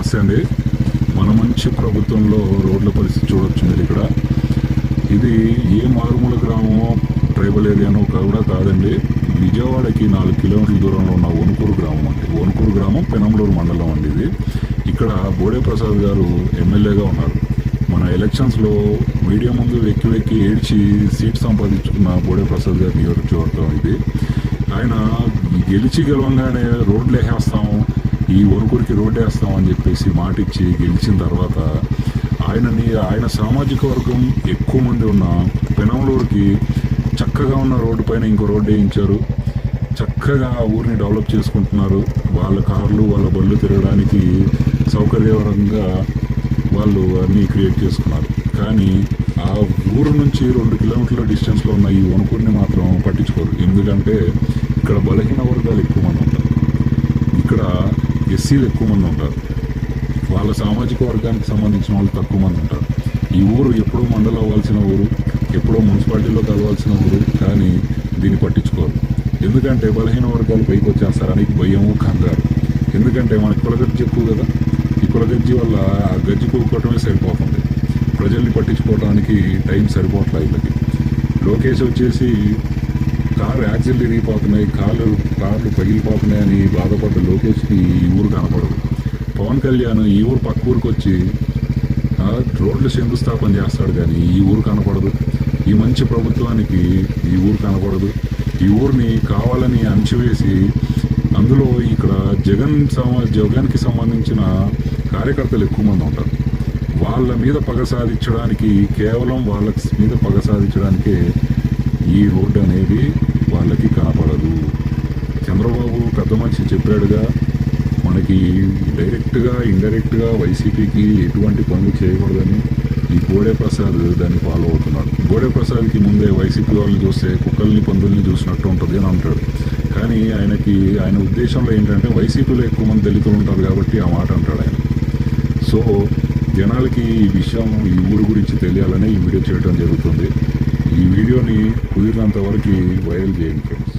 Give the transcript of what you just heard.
నమస్తే అండి. మన మంచి ప్రభుత్వంలో రోడ్ల పరిస్థితి చూడొచ్చు మీరు ఇక్కడ. ఇది ఏ మారుమూల గ్రామమో ట్రైబల్ ఏరియానో కూడా కాదండి. విజయవాడకి 4 కిలోమీటర్ల దూరంలో ఉన్న వణుకూరు గ్రామం అండి. వణుకూరు గ్రామం పెనంలూరు మండలం అండి. ఇది ఇక్కడ బోడే ప్రసాద్ గారు ఎమ్మెల్యేగా ఉన్నారు. మన ఎలక్షన్స్లో మీడియా ముందు వెక్కి ఏడ్చి సీట్ సంపాదించుకున్న బోడే ప్రసాద్ గారి నియోజకవర్గం ఇది. ఆయన గెలవంగానే రోడ్లు వేసేస్తాం, ఈ వణుకూరికి రోడ్డు వేస్తాం అని చెప్పేసి మాటిచ్చి గెలిచిన తర్వాత ఆయన సామాజిక వర్గం ఎక్కువ మంది ఉన్న పెనంలూరుకి చక్కగా ఉన్న రోడ్డు పైన ఇంకో రోడ్డు వేయించారు. చక్కగా ఊరిని డెవలప్ చేసుకుంటున్నారు. వాళ్ళ కార్లు వాళ్ళ బళ్ళు తిరగడానికి సౌకర్యకరంగా వాళ్ళు అన్నీ క్రియేట్ చేసుకున్నారు. కానీ ఆ ఊరు నుంచి 2 కిలోమీటర్ల డిస్టెన్స్లో ఉన్న ఈ వణుకూరిని మాత్రం పట్టించుకోరు. ఎందుకంటే ఇక్కడ బలహీన వర్గాలు ఎక్కువ మంది ఉంటారు, ఇక్కడ ఎస్సీలు ఎక్కువ మంది ఉంటారు, వాళ్ళ సామాజిక వర్గానికి సంబంధించిన వాళ్ళు తక్కువ మంది ఉంటారు. ఈ ఊరు ఎప్పుడో మండలం అవ్వాల్సిన ఊరు, ఎప్పుడో మున్సిపాలిటీలో కలవాల్సిన ఊరు, కానీ దీన్ని పట్టించుకోరు. ఎందుకంటే బలహీన వర్గాలు పైకి వచ్చేస్తారని భయము, కంగారు. ఎందుకంటే మనకి కులగజ్జి ఎక్కువ కదా, ఈ కులగజ్జి వల్ల ఆ గజ్జి కూకోవటమే సరిపోతుంది. ప్రజల్ని పట్టించుకోవడానికి టైం సరిపోవట్లేదు వీళ్ళకి. లోకేష్ వచ్చేసి కారు యాక్సిడెంట్ విరిగిపోతున్నాయి, కార్లు పగిలిపోతున్నాయని బాధపడ్డ లోకేష్కి ఈ ఊరు కనపడదు. పవన్ కళ్యాణ్ ఈ ఊరు పక్క ఊరికి వచ్చి రోడ్లు శంకుస్థాపన చేస్తాడు, కానీ ఈ ఊరు కనపడదు. ఈ మంచి ప్రభుత్వానికి ఈ ఊరు కనపడదు. ఈ ఊరిని కావాలని అణచివేసి అందులో ఇక్కడ జగన్కి సంబంధించిన కార్యకర్తలు ఎక్కువ మంది ఉంటారు. వాళ్ళ మీద పగ సాధించడానికి, కేవలం వాళ్ళ మీద పగ సాధించడానికే ఈ రోడ్డు అనేది వాళ్ళకి కనపడదు. చంద్రబాబు పెద్ద మనిషి చెప్పాడుగా, మనకి డైరెక్ట్గా ఇండైరెక్ట్గా వైసీపీకి ఎటువంటి పనులు చేయకూడదని. ఈ బోడే ప్రసాద్ దాన్ని ఫాలో అవుతున్నాడు. బోడే ప్రసాద్కి ముందే వైసీపీ వాళ్ళని చూస్తే కుక్కల్ని పందుల్ని చూసినట్టు ఉంటుంది అని అంటాడు. కానీ ఆయన ఉద్దేశంలో ఏంటంటే వైసీపీలో ఎక్కువ మంది దళితులు ఉంటారు కాబట్టి ఆ మాట అంటాడు ఆయన. సో జనాలకి ఈ విషయం, ఈ ఊరు గురించి తెలియాలని ఈ వీడియో చేయడం జరుగుతుంది. ఈ వీడియోని కుదిరినంత వరకు వైరల్ చేయండి ఫ్రెండ్స్.